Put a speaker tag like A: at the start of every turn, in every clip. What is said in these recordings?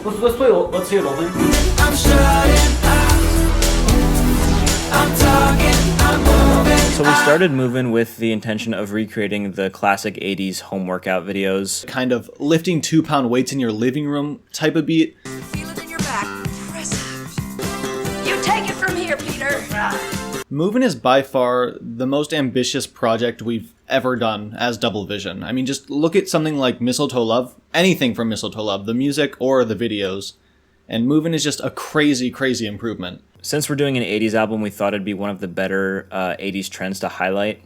A: Let's play. Let's hear the whole thing.
B: I'm shutting up. I'm talking. I'm moving.
C: So we started Movin with the intention of recreating the classic 80s home workout videos.
D: Kind of lifting 2-pound weights in your living room type of beat.
B: Feel it in your back. Press it. You take it from here, Peter.
D: Movin is by far the most ambitious project we've ever done as Double Vision. I mean, just look at something like Mistletoe Love, anything from Mistletoe Love, the music or the videos, and Movin is just a crazy, crazy improvement.
C: Since we're doing an 80s album, we thought it'd be one of the better 80s trends to highlight.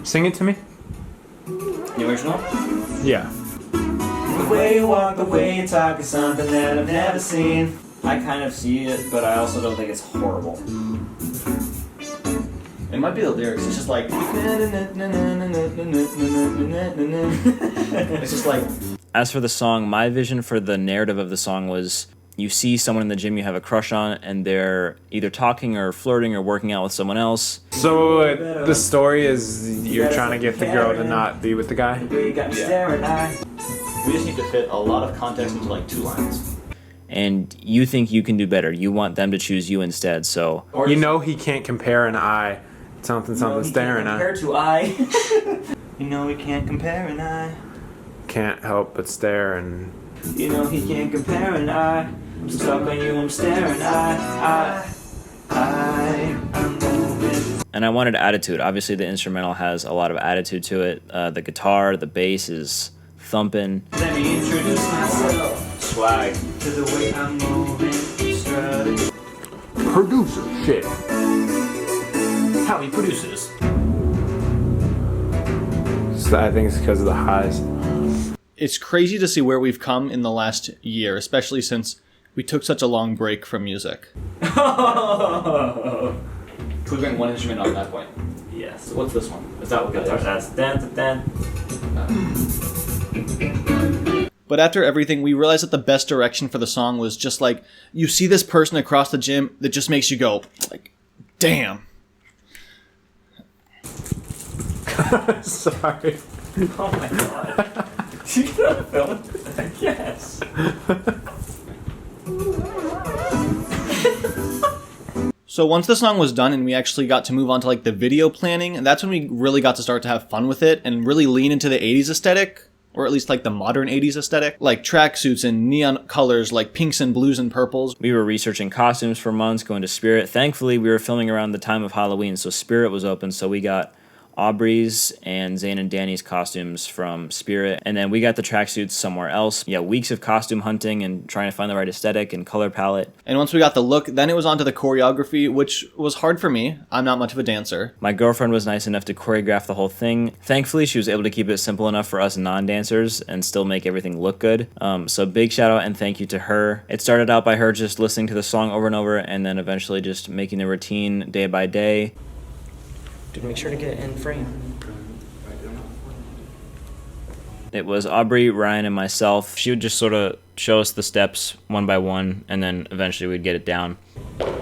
E: Sing it to me.
A: The original?
E: Yeah.
A: The way you walk, the way you talk is something that I've never seen. I kind of see it, but I also don't think it's horrible. It might be the lyrics. It's just like it's just like.
C: As for the song, my vision for the narrative of the song was you see someone in the gym you have a crush on, and they're either talking or flirting or working out with someone else.
E: So the story is you're trying to get the girl to not be with the guy?
A: We just need to fit a lot of context into like 2 lines.
C: And you think you can do better. You want them to choose you instead, so...
E: You know he can't compare an eye. Something staring at.
A: Compare to eye. You know he can't compare an eye.
E: Can't help but stare and...
A: You know he can't compare an eye. I'm stuck on you, I'm staring. I'm moving.
C: And I wanted attitude. Obviously the instrumental has a lot of attitude to it. The guitar, the bass is thumping.
A: Let me introduce myself. Swag. To the way I'm moving. Strutting.
E: Producer shit.
A: How he produces.
E: So I think it's because of the highs.
D: It's crazy to see where we've come in the last year, especially since we took such a long break from music.
A: Could we bring one instrument on that point? Yes. So what's this one? Is that what guitar? That's dan.
D: But after everything, we realized that the best direction for the song was just like, you see this person across the gym that just makes you go, like, damn.
E: Sorry.
A: Oh my god. You gonna film it? Yes.
D: So once the song was done and we actually got to move on to like the video planning, and that's when we really got to start to have fun with it and really lean into the 80s aesthetic, or at least like the modern 80s aesthetic, like tracksuits and neon colors like pinks and blues and purples.
C: We were researching costumes for months, going to Spirit. Thankfully, we were filming around the time of Halloween, so Spirit was open, so we got Aubrey's and Zane and Danny's costumes from Spirit, and then we got the tracksuits somewhere else. Yeah, weeks of costume hunting and trying to find the right aesthetic and color palette.
D: And once we got the look, then it was on to the choreography, which was hard for me. I'm not much of a dancer.
C: My girlfriend was nice enough to choreograph the whole thing. Thankfully, she was able to keep it simple enough for us non-dancers and still make everything look good. So big shout out and thank you to her. It started out by her just listening to the song over and over, and then eventually just making the routine day by day.
A: Dude, make sure to get in frame.
C: It was Aubrey, Ryan, and myself. She would just sort of show us the steps one by one, and then eventually we'd get it down.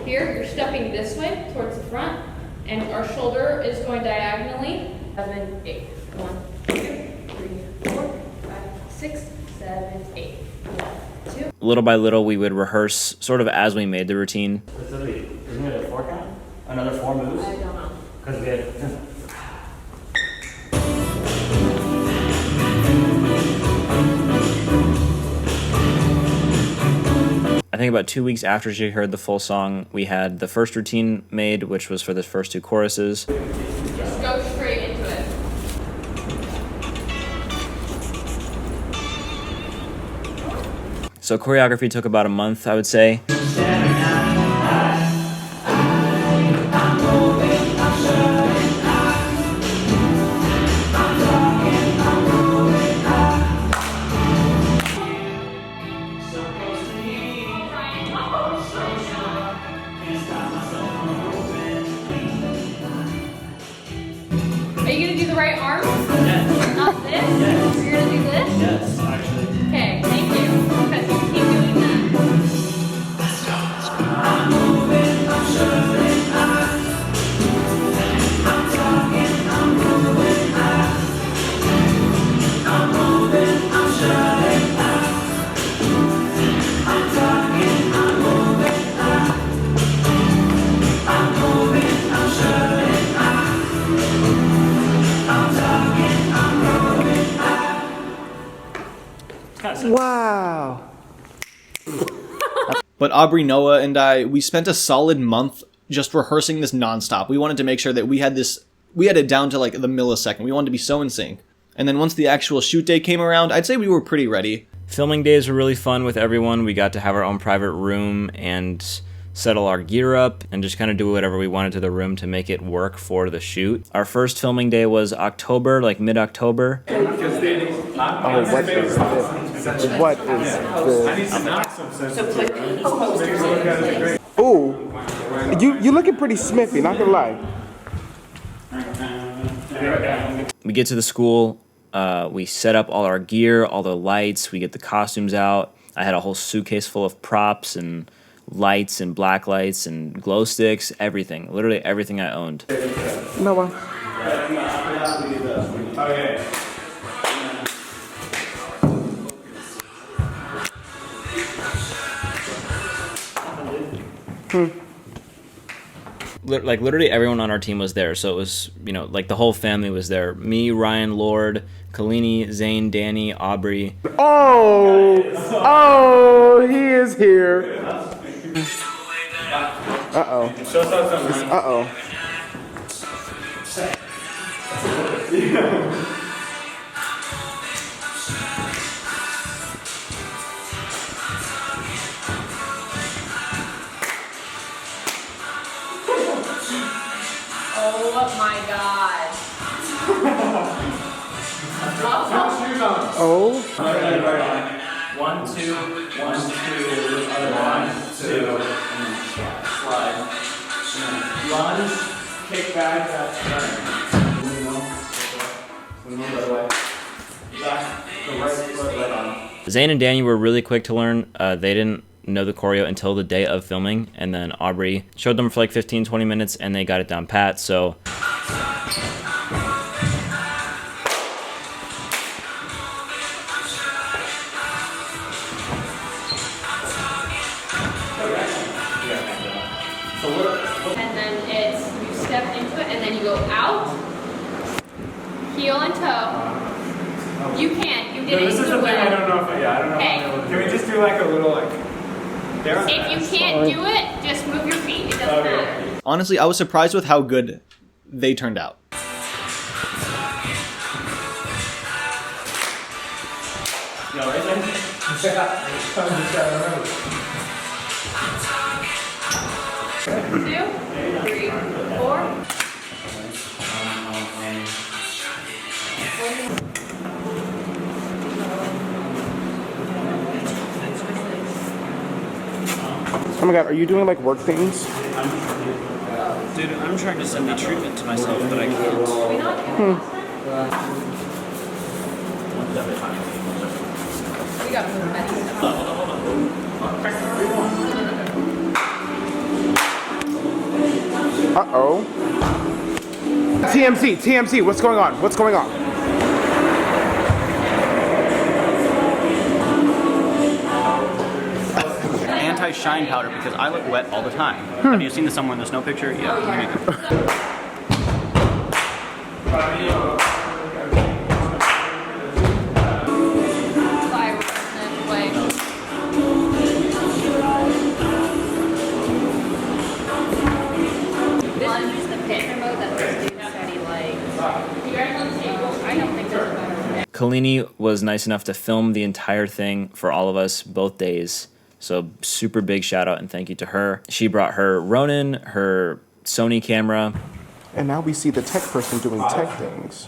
F: Here, you're stepping this way towards the front, and our shoulder is going diagonally. 7, 8. 1, 2, 3, 4, 5, 6, 7, 8. 1, 2.
C: Little by little, we would rehearse sort of as we made the routine.
A: Isn't it a 4 count? Another 4 moves?
F: I don't know.
A: Because we had...
C: I think about 2 weeks after she heard the full song, we had the first routine made, which was for the first 2 choruses.
F: Just go straight into it.
C: So choreography took about a month, I would say.
F: Are you gonna do the right arm? Yes. Not this? Yes. You're gonna do this?
A: Yes, actually.
F: Okay, thank you. Okay, keep doing that.
E: Wow.
D: But Aubrey, Noah, and we spent a solid month just rehearsing this nonstop. We wanted to make sure that we had it down to like the millisecond. We wanted to be so in sync. And then once the actual shoot day came around, I'd say we were pretty ready.
C: Filming days were really fun with everyone. We got to have our own private room and settle our gear up and just kind of do whatever we wanted to the room to make it work for the shoot. Our first filming day was October, like mid-October.
E: Oh, what is this? What is this? Ooh, you looking pretty smithy, not gonna lie.
C: We get to the school, we set up all our gear, all the lights, we get the costumes out. I had a whole suitcase full of props and lights and black lights and glow sticks, everything. Literally everything I owned.
E: Noah.
C: Like literally everyone on our team was there, so it was, you know, like the whole family was there. Me, Ryan, Lord, Kalini, Zane, Danny, Aubrey.
E: Oh, he is here. Uh-oh. Uh-oh.
F: Oh my god.
E: Oh.
A: 1, 2, 1, 2, 1, 2, slide. Lunge, kick back, that's turn. We move that way. Back, the right foot right on.
C: Zane and Danny were really quick to learn. They didn't know the choreo until the day of filming, and then Aubrey showed them for like 15-20 minutes and they got it down pat. So
F: And then it's, you step into it and then you go out, heel and toe. You can't, you did it.
E: This is the thing I don't know if, I don't know.
F: Hey.
E: Can we just do like a little like...
F: If you can't do it, just move your feet. It doesn't matter.
D: Honestly, I was surprised with how good they turned out.
A: You all right there?
F: 2, 3, 4.
E: Oh my god, are you doing like work things?
C: dude, I'm trying to send the treatment to myself, but I can't.
F: We gotta move
E: Uh-oh. TMC, what's going on? What's going on?
G: Anti-shine powder because I look wet all the time. Have you seen the Somewhere in the Snow picture? Yeah. There you go.
C: Kalini was nice enough to film the entire thing for all of us both days. So super big shout out and thank you to her. She brought her Ronin, her Sony camera.
E: And now we see the tech person doing tech things.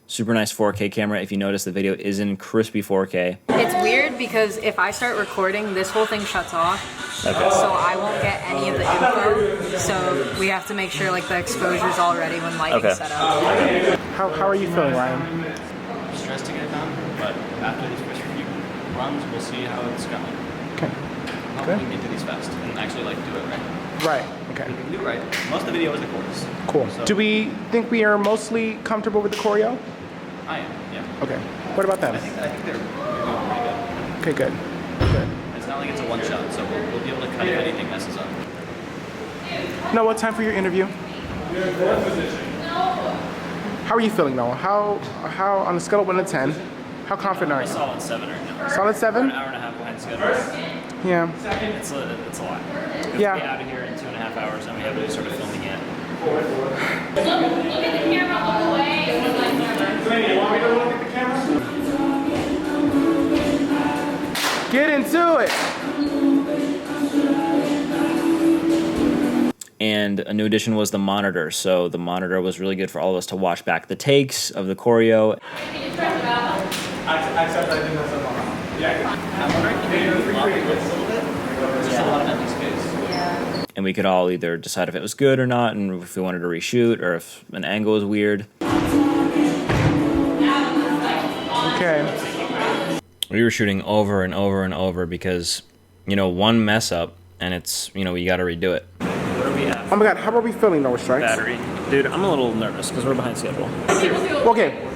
C: Super nice 4K camera. If you notice, the video is in crispy 4K.
H: It's weird because if I start recording, this whole thing shuts off.
C: Okay.
H: So I won't get any of the info. So we have to make sure like the exposure's all ready when lighting's set up.
E: How are you feeling, Ryan?
G: I'm stressed to get it done, but after these first few runs, we'll see how it's going.
E: Okay.
G: Hopefully we can get through these fast and actually like do it right.
E: Right. Okay.
G: We can do it right. Most of the video is the chorus.
E: Cool.
G: So,
E: Do we think we are mostly comfortable with the choreo?
G: I am, yeah.
E: Okay. What about them?
G: I think they're doing pretty good.
E: Okay, good. Good.
G: It's not like it's a one shot, so we'll be able to cut if anything messes up.
E: Noah, time for your interview. How are you feeling, Noah? How on a scale of 1 to 10,
I: How confident are you?
C: Solid 7 right now.
I: Solid 7?
C: An hour and a half behind schedule.
I: Yeah.
C: It's a lot. We'll
I: Yeah.
C: be out of here in 2.5 hours, and we haven't even started filming yet.
F: Look at the camera, look away.
E: You want me to look at the camera?
I: Get into it.
C: And a new addition was the monitor. So the monitor was really good for all of us to watch back the takes of the choreo.
E: Except I didn't mess up on that.
G: I'm wondering if you could lock it a little bit. There's just a lot of empty space.
H: Yeah.
C: And we could all either decide if it was good or not, and if we wanted to reshoot, or if an angle was weird.
I: Okay.
C: We were shooting over and over and over because, you know, one mess up, and it's, you know, you got to redo it. What are we at?
I: Oh my god, how are we feeling though, Strykes?
C: Battery. Dude, I'm a little nervous because we're behind schedule.
I: Okay.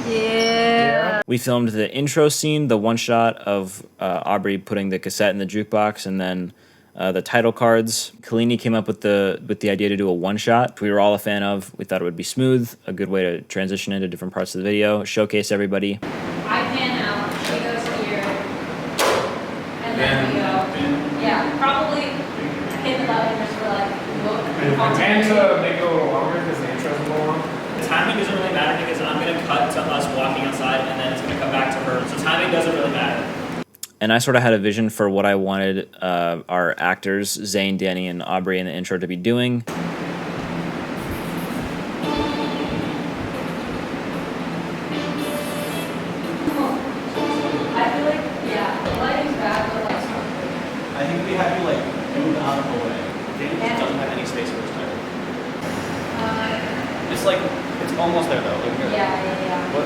H: Yeah.
C: We filmed the intro scene, the one shot of Aubrey putting the cassette in the jukebox, and then the title cards. Kalini came up with the idea to do a one shot. We were all a fan of. We thought it would be smooth, a good way to transition into different parts of the video, showcase everybody.
F: I pan out, she goes here, and then we go. Yeah, probably hit the button just for like look.
E: And to make it a little longer because the intro's a little long.
C: The timing doesn't really matter because I'm going to cut to us walking outside and then it's going to come back to her. So timing doesn't really matter. And I sort of had a vision for what I wanted our actors, Zane, Danny, and Aubrey in the intro to be doing.
F: I feel like, yeah, the lighting's bad, but like,
G: I think we have you like move out of the way. It doesn't have any space for this time. It's like, it's almost there though. Look here.
F: yeah.
G: What?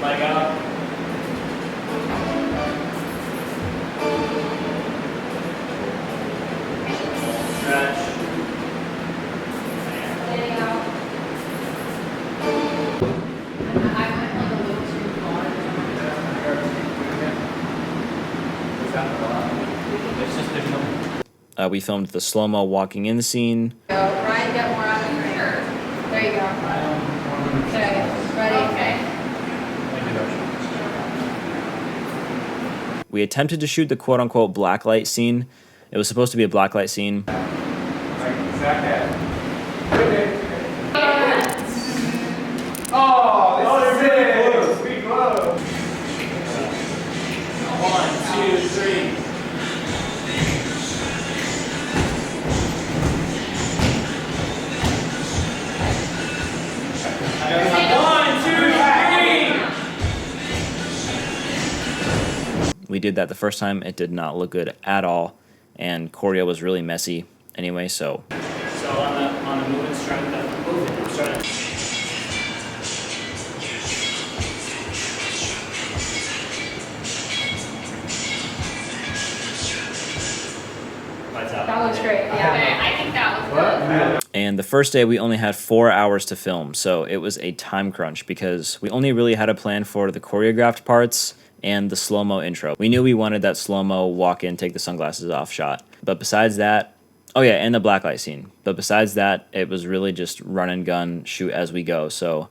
C: Leg up. Stretch.
F: Laying out. I went like a little too far.
C: We filmed the slow-mo walking in scene.
F: Go, Ryan, get more out of your hair. There you go. Okay, ready? Okay.
C: We attempted to shoot the quote-unquote blacklight scene. It was supposed to be a blacklight scene.
E: Oh, this is it. Sweet glow.
C: 1, 2, 3. We did that the first time. It did not look good at all, and choreo was really messy anyway. So on the moving strike,
F: That looks great. Yeah. Okay, I think that was good.
C: And the first day we only had 4 hours to film, so it was a time crunch because we only really had a plan for the choreographed parts and the slow-mo intro. We knew we wanted that slow-mo walk in, take the sunglasses off shot. But besides that, oh yeah, and the blacklight scene. But besides that, it was really just run and gun, shoot as we go. So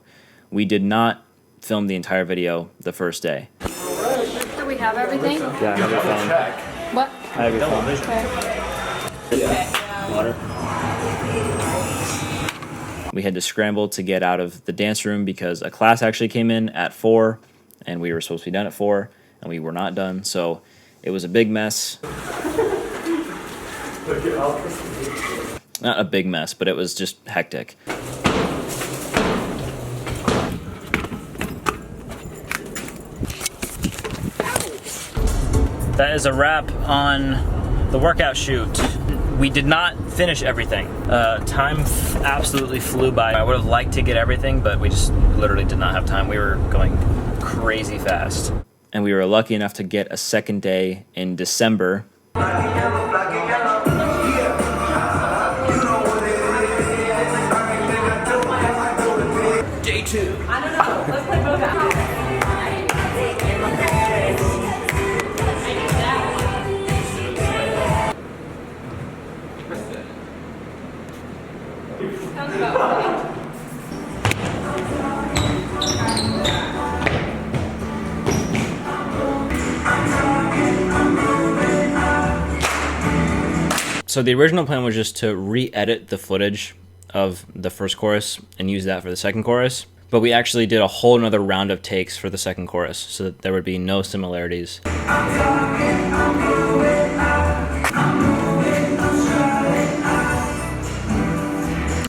C: we did not film the entire video the first day.
H: Do we have everything?
C: Yeah, I have your phone.
H: What?
C: I have your phone. Water. We had to scramble to get out of the dance room because a class actually came in at 4, and we were supposed to be done at 4, and we were not done. So it was a big mess. Not a big mess, but it was just hectic. That is a wrap on the workout shoot. We did not finish everything. Time absolutely flew by. I would have liked to get everything, but we just literally did not have time. We were going crazy fast. and we were lucky enough to get a second day in December.
B: Day 2. I don't know. Let's play both out.
C: So the original plan was just to re-edit the footage of the first chorus and use that for the second chorus. But we actually did a whole nother round of takes for the second chorus so that there would be no similarities.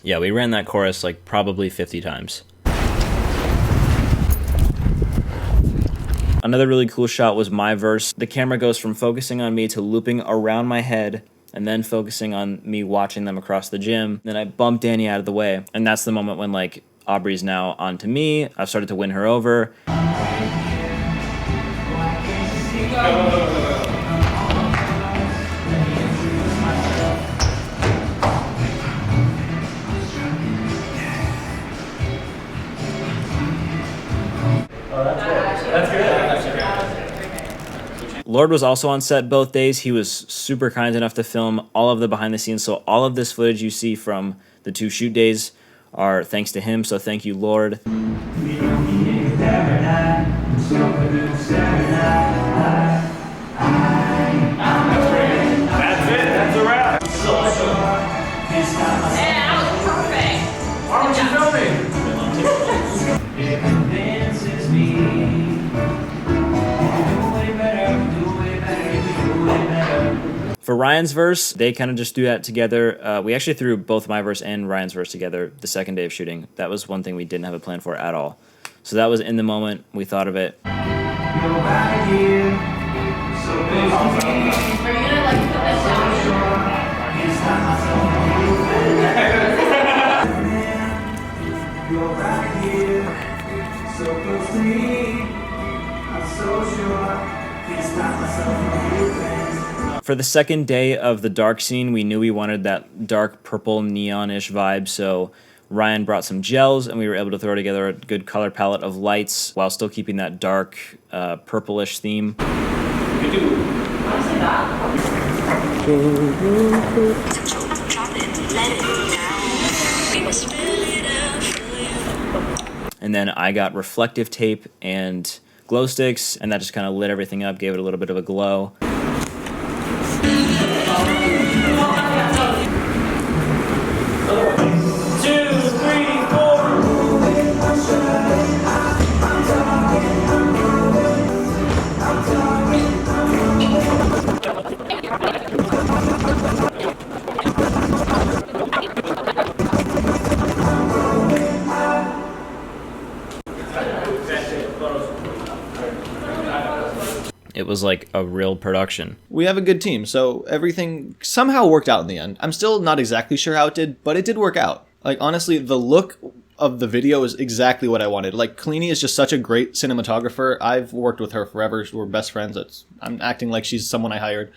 C: Yeah, we ran that chorus like probably 50 times. Another really cool shot was my verse. The camera goes from focusing on me to looping around my head and then focusing on me watching them across the gym. Then I bump Danny out of the way. And that's the moment when like Aubrey's now onto me. I've started to win her over. Lord was also on set both days. He was super kind enough to film all of the behind the scenes. So all of this footage you see from the 2 shoot days are thanks to him. So thank you, Lord. For Ryan's verse, they kind of just threw that together. We actually threw both my verse and Ryan's verse together the second day of shooting. That was one thing we didn't have a plan for at all. So that was in the moment. We thought of it. For the second day of the dark scene, we knew we wanted that dark purple neon-ish vibe, so Ryan brought some gels and we were able to throw together a good color palette of lights while still keeping that dark purplish theme. And then I got reflective tape and glow sticks, and that just kind of lit everything up, gave it a little bit of a glow. It was like a real production.
D: We have a good team, so everything somehow worked out in the end. I'm still not exactly sure how it did, but it did work out. Like, honestly, the look of the video is exactly what I wanted. Like, Cleanie is just such a great cinematographer. I've worked with her forever. We're best friends. I'm acting like she's someone I hired.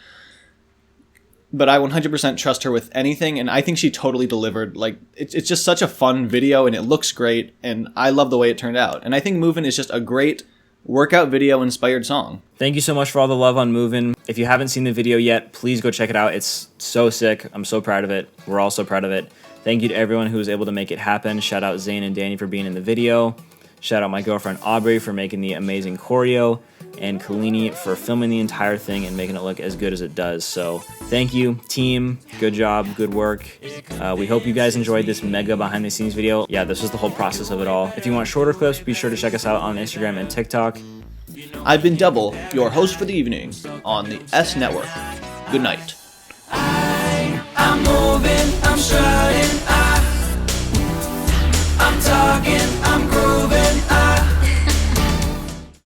D: But I 100% trust her with anything, and I think she totally delivered. Like, it's just such a fun video, and it looks great, and I love the way it turned out. And I think Movin is just a great workout video inspired song.
C: Thank you so much for all the love on Movin. If you haven't seen the video yet, please go check it out. It's so sick. I'm so proud of it. We're all so proud of it. Thank you to everyone who was able to make it happen. Shout out Zane and Danny for being in the video. Shout out my girlfriend Aubrey for making the amazing choreo, and Kalini for filming the entire thing and making it look as good as it does. So thank you, team. Good job, good work. We hope you guys enjoyed this mega behind the scenes video. Yeah, this was the whole process of it all. If you want shorter clips, be sure to check us out on Instagram and TikTok.
D: I've been Double, your host for the evening on the S Network. Good night.
B: I'm moving, I'm strutting, I'm talking, I'm growing.